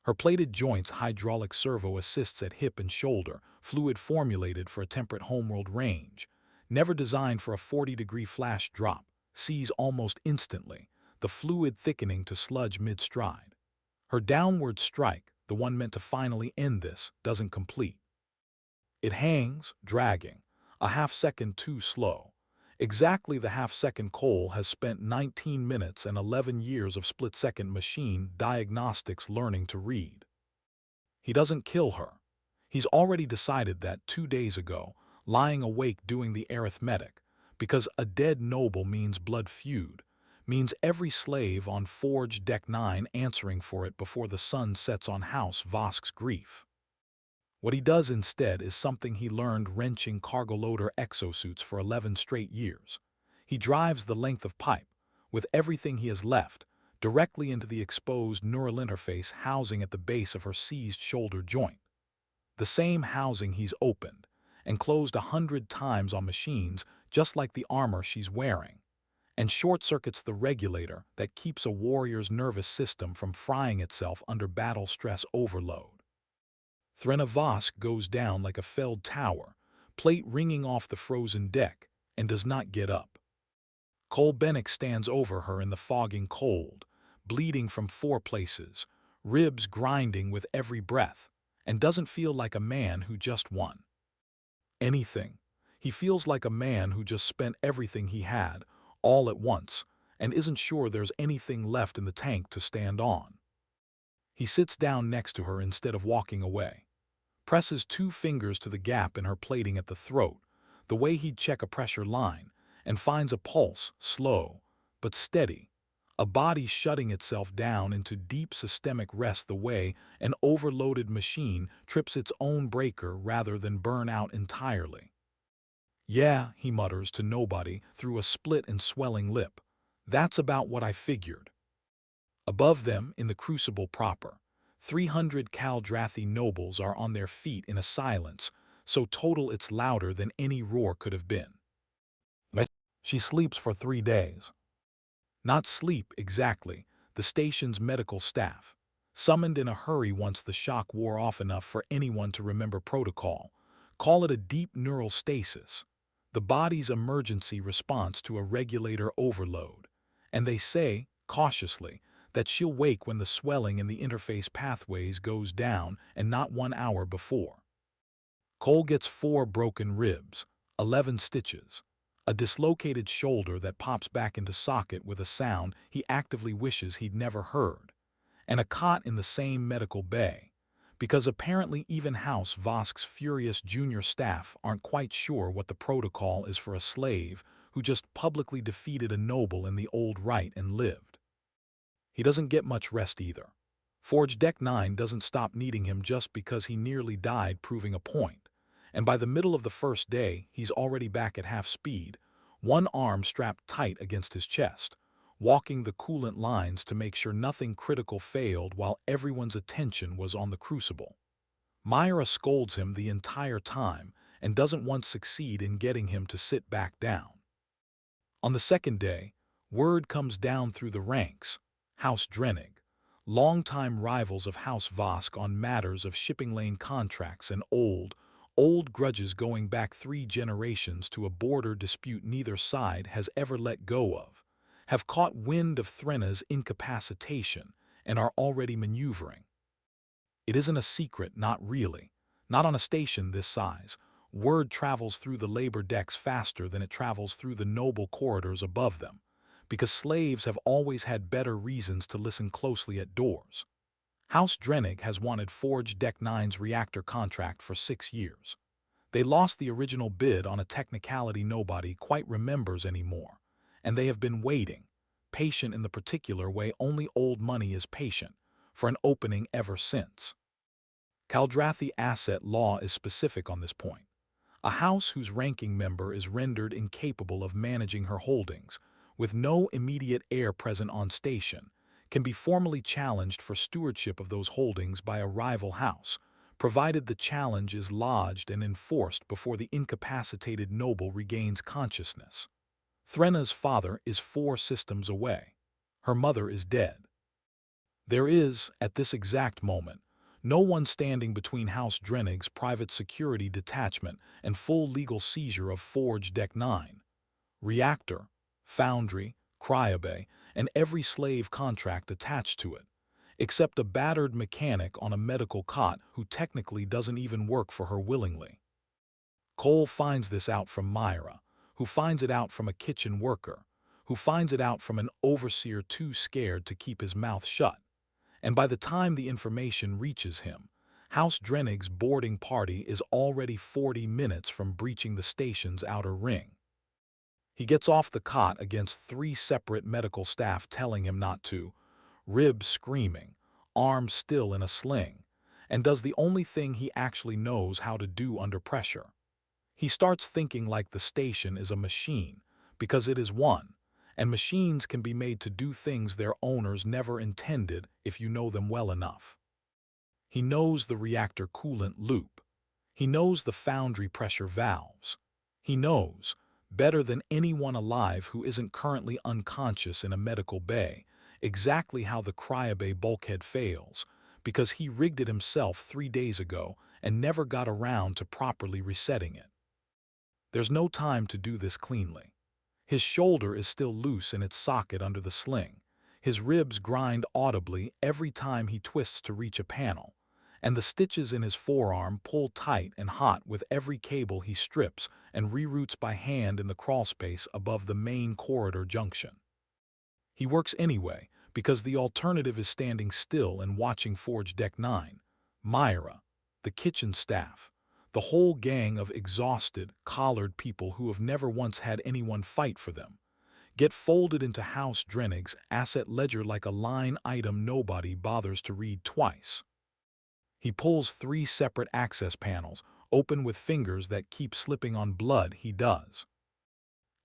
Her plated joints hydraulic servo assists at hip and shoulder, fluid formulated for a temperate homeworld range, never designed for a 40-degree flash drop, sees almost instantly, the fluid thickening to sludge mid-stride. Her downward strike, the one meant to finally end this, doesn't complete. It hangs, dragging, a half-second too slow. Exactly the half-second Cole has spent 19 minutes and 11 years of split-second machine diagnostics learning to read. He doesn't kill her. He's already decided that 2 days ago, lying awake doing the arithmetic, because a dead noble means blood feud, means every slave on Forge Deck 9 answering for it before the sun sets on House Vosk's grief. What he does instead is something he learned wrenching cargo-loader exosuits for 11 straight years. He drives the length of pipe, with everything he has left, directly into the exposed neural interface housing at the base of her seized shoulder joint. The same housing he's opened and closed 100 times on machines just like the armor she's wearing, and short-circuits the regulator that keeps a warrior's nervous system from frying itself under battle stress overload. Threna Vosk goes down like a felled tower, plate ringing off the frozen deck, and does not get up. Cole Bennick stands over her in the fogging cold, bleeding from 4 places, ribs grinding with every breath, and doesn't feel like a man who just won anything. He feels like a man who just spent everything he had, all at once, and isn't sure there's anything left in the tank to stand on. He sits down next to her instead of walking away, presses 2 fingers to the gap in her plating at the throat, the way he'd check a pressure line, and finds a pulse, slow, but steady, a body shutting itself down into deep systemic rest the way an overloaded machine trips its own breaker rather than burn out entirely. "Yeah," he mutters to nobody through a split and swelling lip. "That's about what I figured." Above them, in the crucible proper, 300 Kaldrathi nobles are on their feet in a silence so total it's louder than any roar could have been. She sleeps for 3 days. Not sleep, exactly, the station's medical staff, summoned in a hurry once the shock wore off enough for anyone to remember protocol, call it a deep neural stasis, the body's emergency response to a regulator overload, and they say, cautiously, that she'll wake when the swelling in the interface pathways goes down and not 1 hour before. Cole gets 4 broken ribs, 11 stitches, a dislocated shoulder that pops back into socket with a sound he actively wishes he'd never heard, and a cot in the same medical bay, because apparently even House Vosk's furious junior staff aren't quite sure what the protocol is for a slave who just publicly defeated a noble in the old rite and lived. He doesn't get much rest either. Forge Deck 9 doesn't stop needing him just because he nearly died proving a point. And by the middle of the first day, he's already back at half speed, one arm strapped tight against his chest, walking the coolant lines to make sure nothing critical failed while everyone's attention was on the crucible. Myra scolds him the entire time and doesn't once succeed in getting him to sit back down. On the second day, word comes down through the ranks. House Drennig, longtime rivals of House Vosk on matters of shipping lane contracts and old grudges going back 3 generations to a border dispute neither side has ever let go of, have caught wind of Threnna's incapacitation and are already maneuvering. It isn't a secret, not really. Not on a station this size. Word travels through the labor decks faster than it travels through the noble corridors above them, because slaves have always had better reasons to listen closely at doors. House Drennig has wanted Forge Deck 9's reactor contract for 6 years. They lost the original bid on a technicality nobody quite remembers anymore, and they have been waiting, patient in the particular way only old money is patient, for an opening ever since. Caldrathi asset law is specific on this point. A house whose ranking member is rendered incapable of managing her holdings, with no immediate heir present on station, can be formally challenged for stewardship of those holdings by a rival house, provided the challenge is lodged and enforced before the incapacitated noble regains consciousness. Threnna's father is 4 systems away. Her mother is dead. There is, at this exact moment, no one standing between House Drennig's private security detachment and full legal seizure of Forge Deck 9. Reactor, foundry, cryobay, and every slave contract attached to it, except a battered mechanic on a medical cot who technically doesn't even work for her willingly. Cole finds this out from Myra, who finds it out from a kitchen worker, who finds it out from an overseer too scared to keep his mouth shut. And by the time the information reaches him, House Drennig's boarding party is already 40 minutes from breaching the station's outer ring. He gets off the cot against 3 separate medical staff telling him not to, ribs screaming, arms still in a sling, and does the only thing he actually knows how to do under pressure. He starts thinking like the station is a machine, because it is one, and machines can be made to do things their owners never intended if you know them well enough. He knows the reactor coolant loop. He knows the foundry pressure valves. He knows, better than anyone alive who isn't currently unconscious in a medical bay, exactly how the cryobay bulkhead fails, because he rigged it himself 3 days ago and never got around to properly resetting it. There's no time to do this cleanly. His shoulder is still loose in its socket under the sling. His ribs grind audibly every time he twists to reach a panel, and the stitches in his forearm pull tight and hot with every cable he strips and reroutes by hand in the crawlspace above the main corridor junction. He works anyway, because the alternative is standing still and watching Forge Deck 9, Myra, the kitchen staff, the whole gang of exhausted, collared people who have never once had anyone fight for them, get folded into House Drennig's asset ledger like a line item nobody bothers to read twice. He pulls 3 separate access panels, open with fingers that keep slipping on blood he does.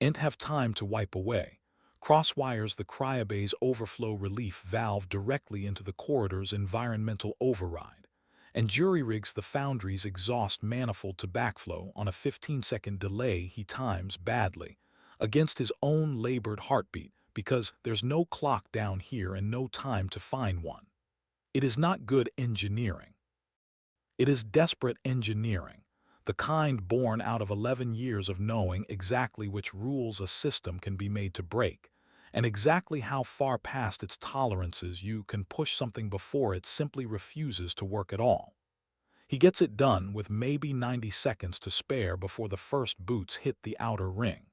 Ain't have time to wipe away. Crosswires the cryobay's overflow relief valve directly into the corridor's environmental override, and jury-rigs the foundry's exhaust manifold to backflow on a 15-second delay he times badly, against his own labored heartbeat, because there's no clock down here and no time to find one. It is not good engineering. It is desperate engineering, the kind born out of 11 years of knowing exactly which rules a system can be made to break, and exactly how far past its tolerances you can push something before it simply refuses to work at all. He gets it done with maybe 90 seconds to spare before the first boots hit the outer ring.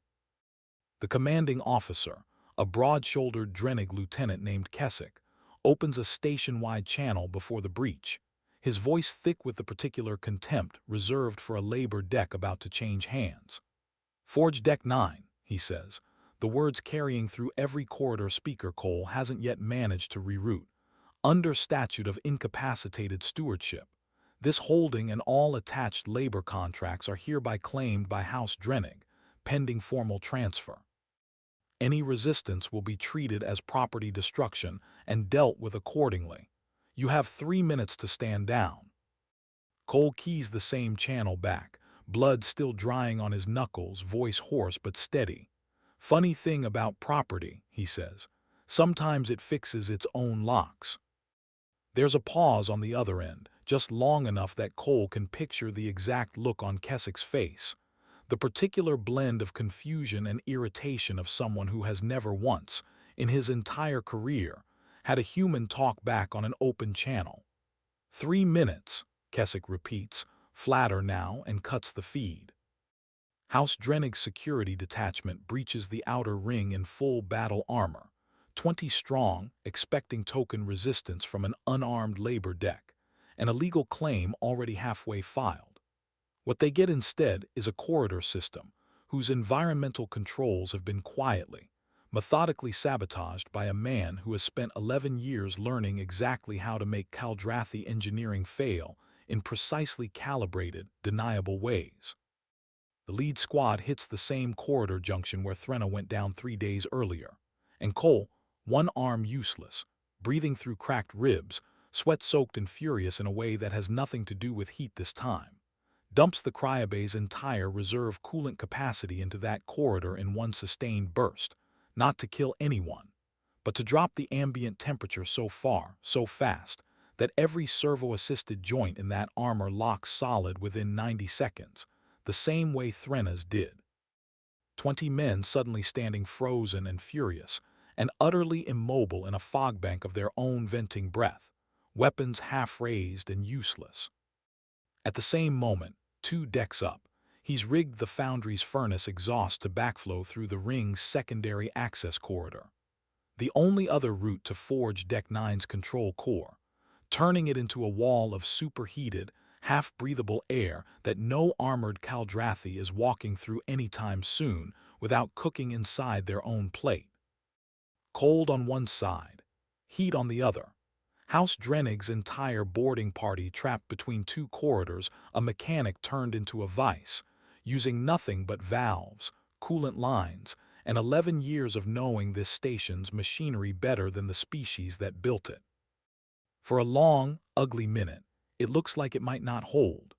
The commanding officer, a broad-shouldered Drennig lieutenant named Kessick, opens a station-wide channel before the breach, his voice thick with the particular contempt reserved for a labor deck about to change hands. "Forge Deck 9, he says. the words carrying through every corridor speaker Cole hasn't yet managed to reroute. Under statute of incapacitated stewardship, this holding and all attached labor contracts are hereby claimed by House Drennig, pending formal transfer. Any resistance will be treated as property destruction and dealt with accordingly. You have 3 minutes to stand down. Cole keys the same channel back, blood still drying on his knuckles, voice hoarse but steady. Funny thing about property, he says. Sometimes it fixes its own locks. There's a pause on the other end, just long enough that Cole can picture the exact look on Keswick's face. The particular blend of confusion and irritation of someone who has never once, in his entire career, had a human talk back on an open channel. 3 minutes, Keswick repeats, flatter now, and cuts the feed. House Drennig's security detachment breaches the outer ring in full battle armor, 20 strong, expecting token resistance from an unarmed labor deck, an illegal claim already halfway filed. What they get instead is a corridor system whose environmental controls have been quietly, methodically sabotaged by a man who has spent 11 years learning exactly how to make Caldrathi engineering fail in precisely calibrated, deniable ways. The lead squad hits the same corridor junction where Threnna went down 3 days earlier, and Cole, one arm useless, breathing through cracked ribs, sweat-soaked and furious in a way that has nothing to do with heat this time, dumps the cryobay's entire reserve coolant capacity into that corridor in one sustained burst, not to kill anyone, but to drop the ambient temperature so far, so fast, that every servo-assisted joint in that armor locks solid within 90 seconds, the same way Threnna's did. 20 men suddenly standing frozen and furious, and utterly immobile in a fogbank of their own venting breath, weapons half-raised and useless. At the same moment, 2 decks up, he's rigged the foundry's furnace exhaust to backflow through the ring's secondary access corridor, the only other route to forge Deck 9's control core, turning it into a wall of superheated, half-breathable air that no armored Caldrathi is walking through anytime soon without cooking inside their own plate. Cold on one side, heat on the other. House Drennig's entire boarding party trapped between 2 corridors, a mechanic turned into a vice, using nothing but valves, coolant lines, and 11 years of knowing this station's machinery better than the species that built it. For a long, ugly minute, it looks like it might not hold.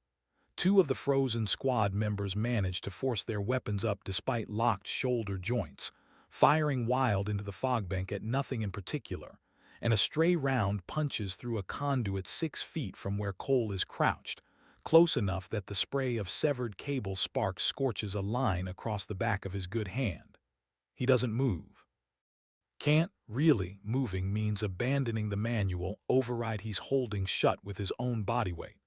2 of the frozen squad members manage to force their weapons up despite locked shoulder joints, firing wild into the fogbank at nothing in particular, and a stray round punches through a conduit 6 feet from where Cole is crouched, close enough that the spray of severed cable sparks scorches a line across the back of his good hand. He doesn't move. Can't really moving means abandoning the manual override he's holding shut with his own body weight.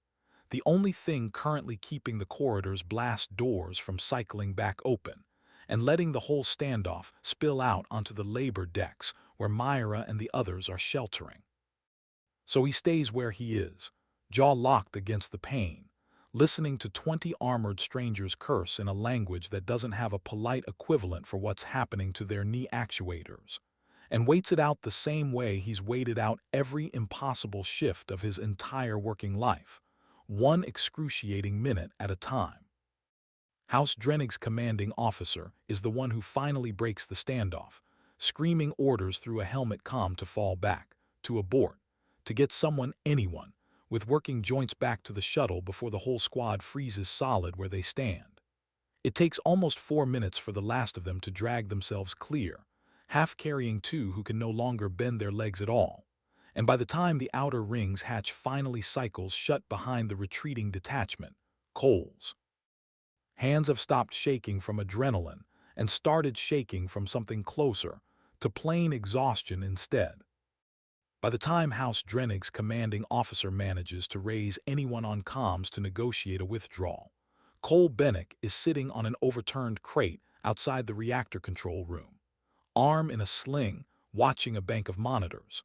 The only thing currently keeping the corridor's blast doors from cycling back open, and letting the whole standoff spill out onto the labor decks where Myra and the others are sheltering. So he stays where he is, jaw locked against the pane, listening to 20 armored strangers curse in a language that doesn't have a polite equivalent for what's happening to their knee actuators, and waits it out the same way he's waited out every impossible shift of his entire working life, one excruciating minute at a time. House Drennig's commanding officer is the one who finally breaks the standoff, screaming orders through a helmet comm to fall back, to abort, to get someone, anyone, with working joints back to the shuttle before the whole squad freezes solid where they stand. It takes almost 4 minutes for the last of them to drag themselves clear, half carrying 2 who can no longer bend their legs at all, and by the time the outer ring's hatch finally cycles shut behind the retreating detachment, Cole's hands have stopped shaking from adrenaline and started shaking from something closer, to plain exhaustion instead. By the time House Drennig's commanding officer manages to raise anyone on comms to negotiate a withdrawal, Cole Bennick is sitting on an overturned crate outside the reactor control room, arm in a sling, watching a bank of monitors,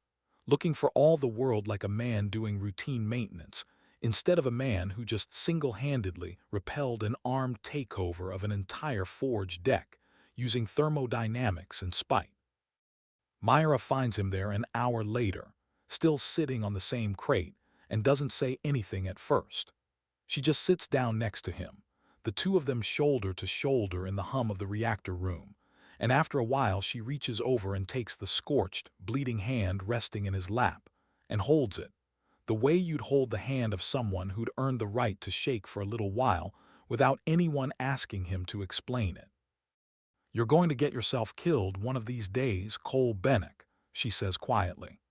looking for all the world like a man doing routine maintenance, instead of a man who just single-handedly repelled an armed takeover of an entire forge deck, using thermodynamics and spite. Myra finds him there an hour later, still sitting on the same crate, and doesn't say anything at first. She just sits down next to him, the two of them shoulder to shoulder in the hum of the reactor room, and after a while she reaches over and takes the scorched, bleeding hand resting in his lap, and holds it, the way you'd hold the hand of someone who'd earned the right to shake for a little while without anyone asking him to explain it. "You're going to get yourself killed one of these days, Cole Bennick," she says quietly.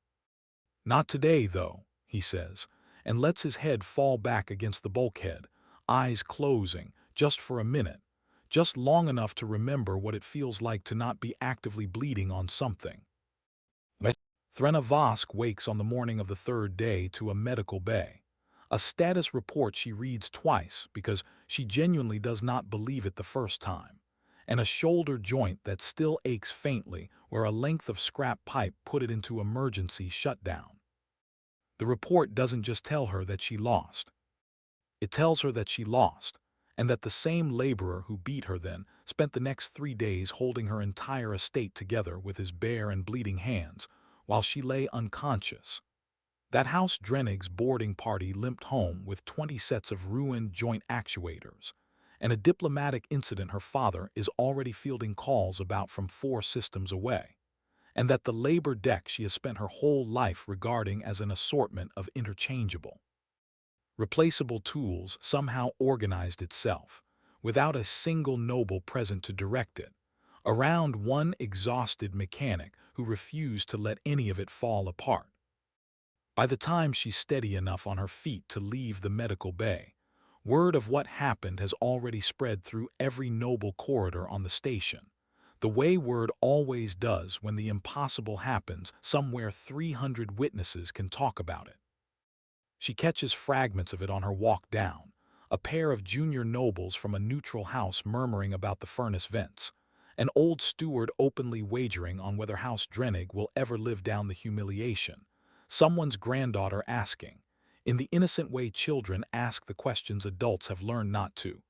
"Not today, though," he says, and lets his head fall back against the bulkhead, eyes closing, just for a minute, just long enough to remember what it feels like to not be actively bleeding on something. Threna Vosk wakes on the morning of the third day to a medical bay. A status report she reads twice because she genuinely does not believe it the first time, and a shoulder joint that still aches faintly where a length of scrap pipe put it into emergency shutdown. The report doesn't just tell her that she lost. It tells her that she lost, and that the same laborer who beat her then spent the next 3 days holding her entire estate together with his bare and bleeding hands, while she lay unconscious. That House Drennig's boarding party limped home with 20 sets of ruined joint actuators, and a diplomatic incident her father is already fielding calls about from 4 systems away, and that the labor deck she has spent her whole life regarding as an assortment of interchangeable, replaceable tools somehow organized itself, without a single noble present to direct it, around one exhausted mechanic who refused to let any of it fall apart. By the time she's steady enough on her feet to leave the medical bay, word of what happened has already spread through every noble corridor on the station, the way word always does when the impossible happens somewhere 300 witnesses can talk about it. She catches fragments of it on her walk down, a pair of junior nobles from a neutral house murmuring about the furnace vents, an old steward openly wagering on whether House Drennig will ever live down the humiliation, someone's granddaughter asking, in the innocent way children ask the questions adults have learned not to,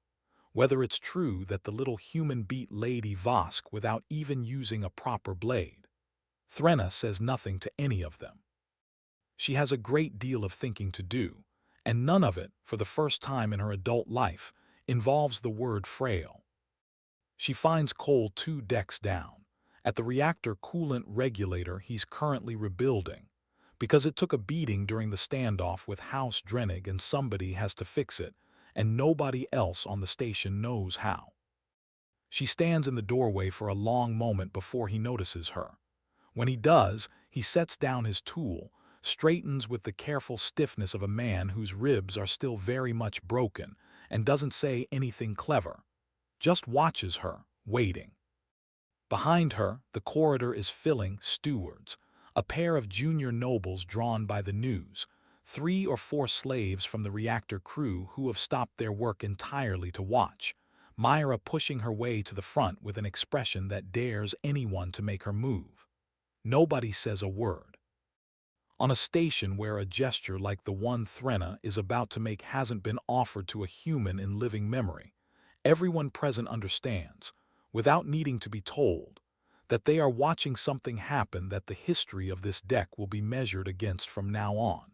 whether it's true that the little human beat Lady Vosk without even using a proper blade. Threna says nothing to any of them. She has a great deal of thinking to do, and none of it, for the first time in her adult life, involves the word frail. She finds Cole 2 decks down, at the reactor coolant regulator he's currently rebuilding, because it took a beating during the standoff with House Drennig and somebody has to fix it, and nobody else on the station knows how. She stands in the doorway for a long moment before he notices her. When he does, he sets down his tool, straightens with the careful stiffness of a man whose ribs are still very much broken, and doesn't say anything clever, just watches her, waiting. Behind her, the corridor is filling stewards, a pair of junior nobles drawn by the news, 3 or 4 slaves from the reactor crew who have stopped their work entirely to watch, Myra pushing her way to the front with an expression that dares anyone to make her move. Nobody says a word. On a station where a gesture like the one Threna is about to make hasn't been offered to a human in living memory, everyone present understands, without needing to be told, that they are watching something happen that the history of this deck will be measured against from now on.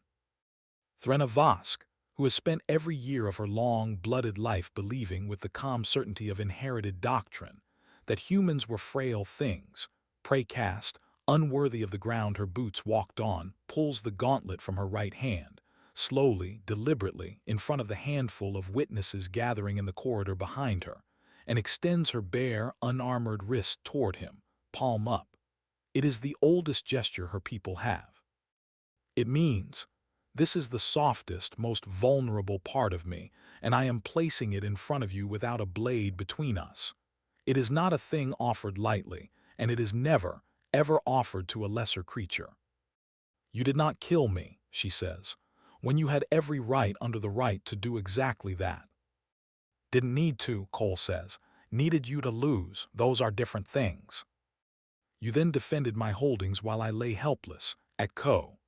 Threna Vosk, who has spent every year of her long, blooded life believing with the calm certainty of inherited doctrine that humans were frail things, prey-cast, unworthy of the ground her boots walked on, pulls the gauntlet from her right hand, slowly, deliberately, in front of the handful of witnesses gathering in the corridor behind her, and extends her bare, unarmored wrist toward him, palm up. It is the oldest gesture her people have. It means, this is the softest, most vulnerable part of me, and I am placing it in front of you without a blade between us. It is not a thing offered lightly, and it is never, ever offered to a lesser creature. You did not kill me, she says, when you had every right under the right to do exactly that. Didn't need to, Cole says. Needed you to lose, those are different things. You then defended my holdings while I lay helpless, at Co.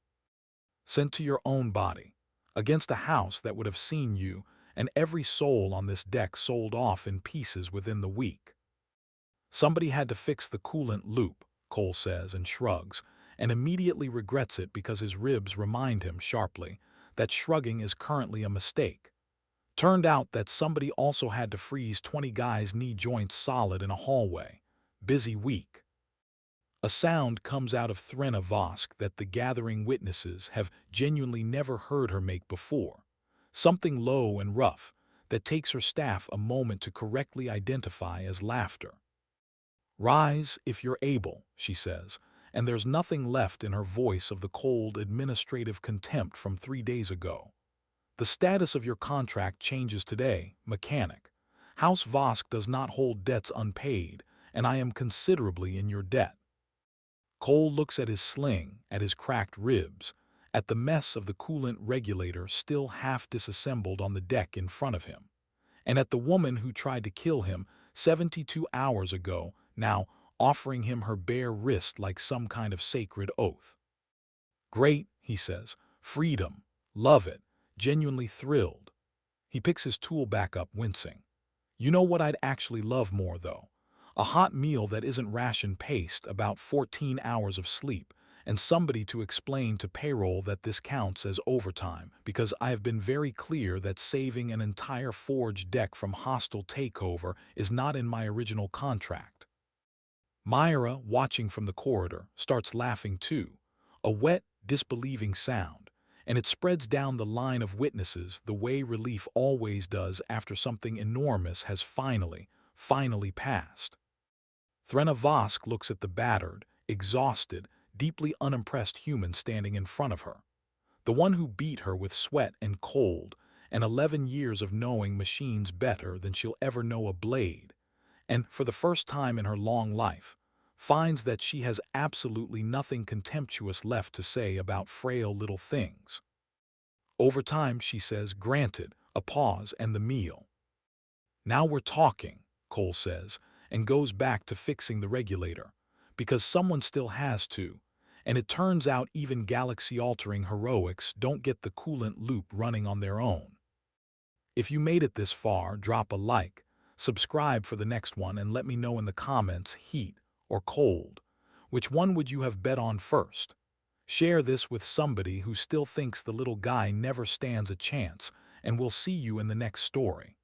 Sent to your own body, against a house that would have seen you and every soul on this deck sold off in pieces within the week. Somebody had to fix the coolant loop, Cole says and shrugs, and immediately regrets it because his ribs remind him sharply that shrugging is currently a mistake. Turned out that somebody also had to freeze 20 guys' knee joints solid in a hallway. Busy week. A sound comes out of Threna Vosk that the gathering witnesses have genuinely never heard her make before. Something low and rough that takes her staff a moment to correctly identify as laughter. "Rise if you're able," she says, and there's nothing left in her voice of the cold administrative contempt from 3 days ago. "The status of your contract changes today, mechanic. House Vosk does not hold debts unpaid, and I am considerably in your debt." Cole looks at his sling, at his cracked ribs, at the mess of the coolant regulator still half disassembled on the deck in front of him, and at the woman who tried to kill him 72 hours ago, now offering him her bare wrist like some kind of sacred oath. "Great," he says. "Freedom. Love it. Genuinely thrilled." He picks his tool back up, wincing. "You know what I'd actually love more, though? A hot meal that isn't ration-paced, about 14 hours of sleep, and somebody to explain to payroll that this counts as overtime, because I have been very clear that saving an entire forge deck from hostile takeover is not in my original contract." Myra, watching from the corridor, starts laughing too, a wet, disbelieving sound, and it spreads down the line of witnesses the way relief always does after something enormous has finally passed. Threna Vosk looks at the battered, exhausted, deeply unimpressed human standing in front of her. The one who beat her with sweat and cold, and 11 years of knowing machines better than she'll ever know a blade, and for the first time in her long life, finds that she has absolutely nothing contemptuous left to say about frail little things. "Over time," she says, "granted, a pause and the meal." "Now we're talking," Cole says, and goes back to fixing the regulator, because someone still has to, and it turns out even galaxy-altering heroics don't get the coolant loop running on their own. If you made it this far, drop a like, subscribe for the next one, and let me know in the comments, heat or cold. Which one would you have bet on first? Share this with somebody who still thinks the little guy never stands a chance, and we'll see you in the next story.